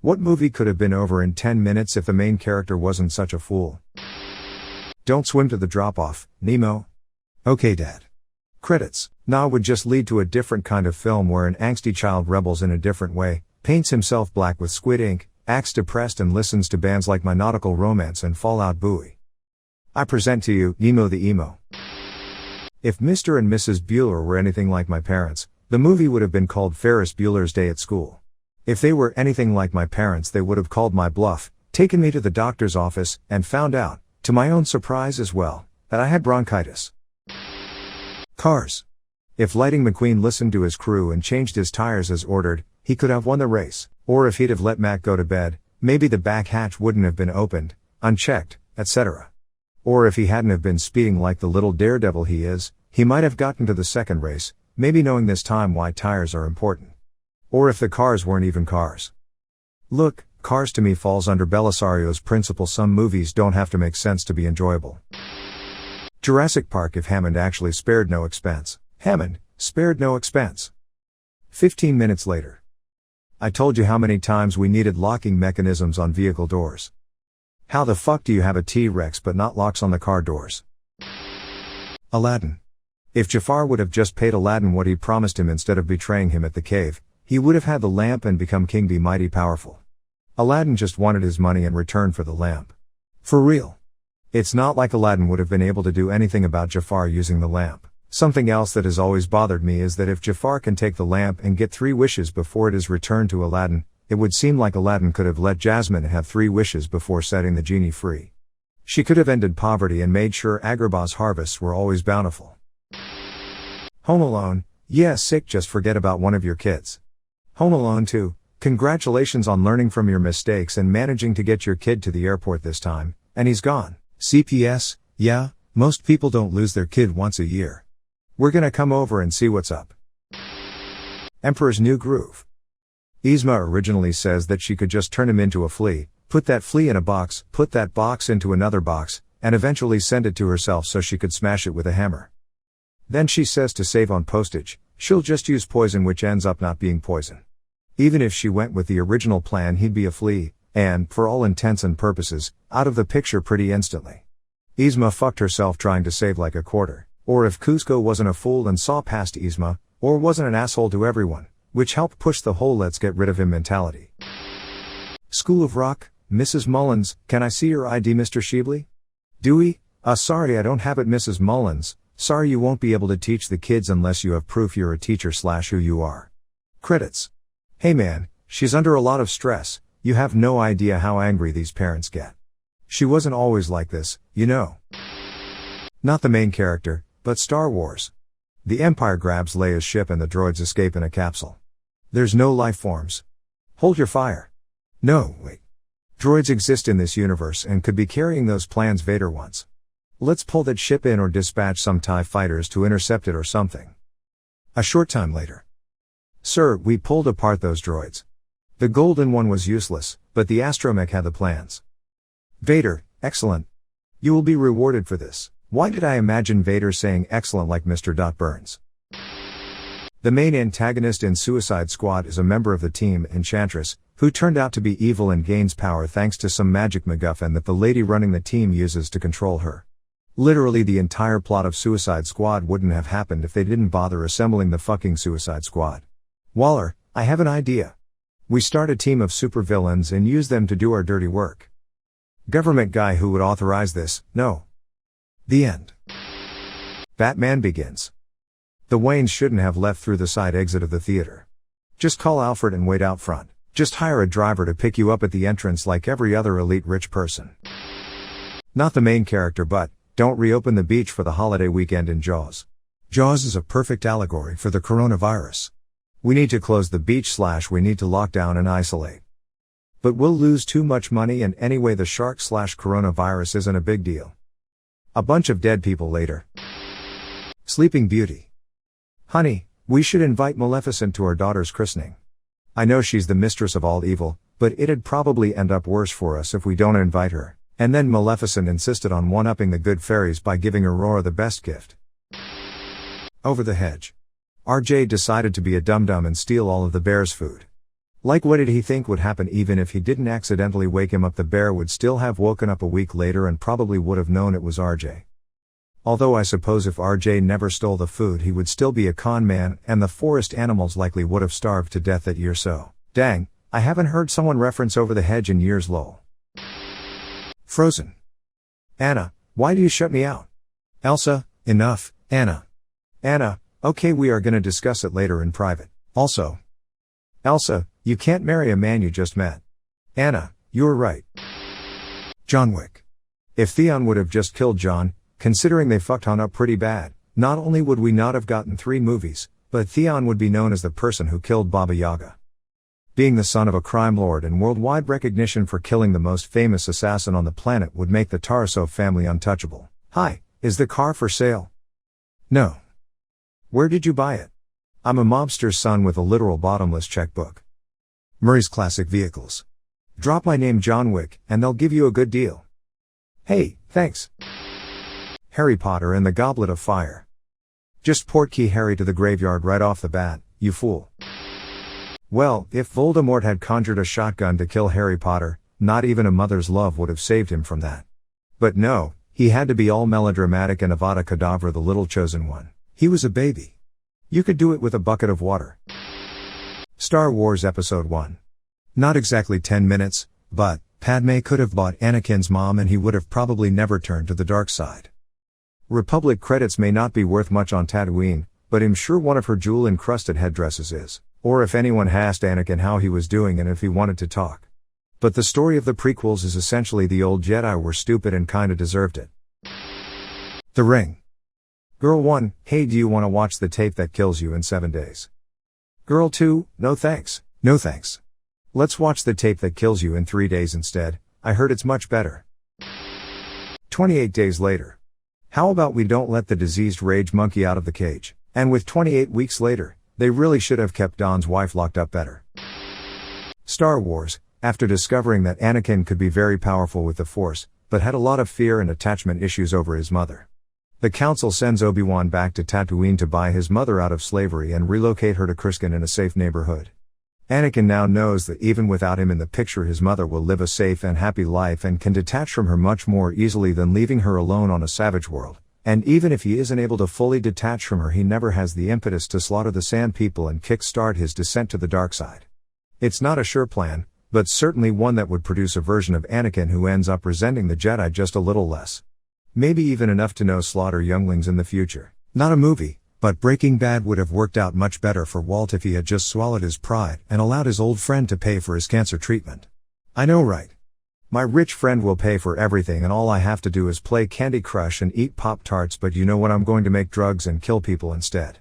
What movie could have been over in 10 minutes if the main character wasn't such a fool? Don't swim to the drop-off, Nemo. Okay, Dad. Credits. Nah would just lead to a different kind of film where an angsty child rebels in a different way, paints himself black with squid ink, acts depressed and listens to bands like My Nautical Romance and Fall Out Boy. I present to you, Nemo the Emo. If Mr. and Mrs. Bueller were anything like my parents, the movie would have been called Ferris Bueller's Day at School. If they were anything like my parents, they would have called my bluff, taken me to the doctor's office, and found out, to my own surprise as well, that I had bronchitis. Cars. If Lightning McQueen listened to his crew and changed his tires as ordered, he could have won the race. Or if he'd have let Matt go to bed, maybe the back hatch wouldn't have been opened, unchecked, etc. Or if he hadn't have been speeding like the little daredevil he is, he might have gotten to the second race, maybe knowing this time why tires are important. Or if the cars weren't even cars. Look, Cars to me falls under Belisario's principle: some movies don't have to make sense to be enjoyable. Jurassic Park. If Hammond actually spared no expense. Hammond spared no expense. 15 minutes later. I told you how many times we needed locking mechanisms on vehicle doors. How the fuck do you have a T-Rex but not locks on the car doors? Aladdin. If Jafar would have just paid Aladdin what he promised him instead of betraying him at the cave, he would have had the lamp and become King Be Mighty Powerful. Aladdin just wanted his money in return for the lamp. For real. It's not like Aladdin would have been able to do anything about Jafar using the lamp. Something else that has always bothered me is that if Jafar can take the lamp and get 3 wishes before it is returned to Aladdin, it would seem like Aladdin could have let Jasmine have 3 wishes before setting the genie free. She could have ended poverty and made sure Agrabah's harvests were always bountiful. Home Alone. Yeah, sick, just forget about one of your kids. Home Alone 2. Congratulations on learning from your mistakes and managing to get your kid to the airport this time, and he's gone. CPS, yeah, most people don't lose their kid once a year. We're gonna come over and see what's up. Emperor's New Groove. Yzma originally says that she could just turn him into a flea, put that flea in a box, put that box into another box, and eventually send it to herself so she could smash it with a hammer. Then she says to save on postage, she'll just use poison, which ends up not being poison. Even if she went with the original plan, he'd be a flea, and, for all intents and purposes, out of the picture pretty instantly. Yzma fucked herself trying to save like a quarter. Or if Cusco wasn't a fool and saw past Yzma, or wasn't an asshole to everyone, which helped push the whole let's get rid of him mentality. School of Rock. Mrs. Mullins, can I see your ID, Mr. Sheebley? Dewey? Sorry, I don't have it, Mrs. Mullins. Sorry, you won't be able to teach the kids unless you have proof you're a teacher / who you are. Credits. Hey man, she's under a lot of stress. You have no idea how angry these parents get. She wasn't always like this, you know. Not the main character, but Star Wars. The Empire grabs Leia's ship and the droids escape in a capsule. There's no life forms. Hold your fire. No, wait. Droids exist in this universe and could be carrying those plans Vader wants. Let's pull that ship in or dispatch some TIE fighters to intercept it or something. A short time later. Sir, we pulled apart those droids. The golden one was useless, but the astromech had the plans. Vader, excellent. You will be rewarded for this. Why did I imagine Vader saying excellent like Mr. Burns? The main antagonist in Suicide Squad is a member of the team, Enchantress, who turned out to be evil and gains power thanks to some magic MacGuffin that the lady running the team uses to control her. Literally the entire plot of Suicide Squad wouldn't have happened if they didn't bother assembling the fucking Suicide Squad. Waller, I have an idea. We start a team of supervillains and use them to do our dirty work. Government guy who would authorize this, no. The end. Batman Begins. The Waynes shouldn't have left through the side exit of the theater. Just call Alfred and wait out front. Just hire a driver to pick you up at the entrance like every other elite rich person. Not the main character, but don't reopen the beach for the holiday weekend in Jaws. Jaws is a perfect allegory for the coronavirus. We need to close the beach / we need to lock down and isolate. But we'll lose too much money, and anyway the shark / coronavirus isn't a big deal. A bunch of dead people later. Sleeping Beauty. Honey, we should invite Maleficent to our daughter's christening. I know she's the mistress of all evil, but it'd probably end up worse for us if we don't invite her. And then Maleficent insisted on one-upping the good fairies by giving Aurora the best gift. Over the Hedge. RJ decided to be a dum-dum and steal all of the bear's food. Like, what did he think would happen even if he didn't accidentally wake him up? The bear would still have woken up a week later and probably would have known it was RJ. Although I suppose if RJ never stole the food he would still be a con man, and the forest animals likely would have starved to death that year. So, dang, I haven't heard someone reference Over the Hedge in years. Lol. Frozen. Anna, why do you shut me out? Elsa, enough, Anna. Anna, okay, we are gonna discuss it later in private. Also, Elsa, you can't marry a man you just met. Anna, you're right. John Wick. If Theon would have just killed John, considering they fucked Han up pretty bad, not only would we not have gotten 3 movies, but Theon would be known as the person who killed Baba Yaga. Being the son of a crime lord and worldwide recognition for killing the most famous assassin on the planet would make the Tarasov family untouchable. Hi, is the car for sale? No. Where did you buy it? I'm a mobster's son with a literal bottomless checkbook. Murray's Classic Vehicles. Drop my name John Wick, and they'll give you a good deal. Hey, thanks. Harry Potter and the Goblet of Fire. Just portkey Harry to the graveyard right off the bat, you fool. Well, if Voldemort had conjured a shotgun to kill Harry Potter, not even a mother's love would have saved him from that. But no, he had to be all melodramatic and Avada Kedavra, the little chosen one. He was a baby. You could do it with a bucket of water. Star Wars Episode 1. Not exactly 10 minutes, but Padme could have bought Anakin's mom and he would have probably never turned to the dark side. Republic credits may not be worth much on Tatooine, but I'm sure one of her jewel-encrusted headdresses is. Or if anyone asked Anakin how he was doing and if he wanted to talk. But the story of the prequels is essentially the old Jedi were stupid and kinda deserved it. The Ring. Girl 1, hey, do you wanna watch the tape that kills you in 7 days? Girl 2, no thanks, no thanks. Let's watch the tape that kills you in 3 days instead, I heard it's much better. 28 days later. How about we don't let the diseased rage monkey out of the cage? And with 28 weeks later, they really should have kept Don's wife locked up better. Star Wars, after discovering that Anakin could be very powerful with the Force, but had a lot of fear and attachment issues over his mother. The Council sends Obi-Wan back to Tatooine to buy his mother out of slavery and relocate her to Coruscant in a safe neighborhood. Anakin now knows that even without him in the picture his mother will live a safe and happy life and can detach from her much more easily than leaving her alone on a savage world. And even if he isn't able to fully detach from her, he never has the impetus to slaughter the Sand People and kick-start his descent to the dark side. It's not a sure plan, but certainly one that would produce a version of Anakin who ends up resenting the Jedi just a little less. Maybe even enough to know slaughter younglings in the future. Not a movie, but Breaking Bad would have worked out much better for Walt if he had just swallowed his pride and allowed his old friend to pay for his cancer treatment. I know, right? My rich friend will pay for everything and all I have to do is play Candy Crush and eat Pop-Tarts, but you know what, I'm going to make drugs and kill people instead.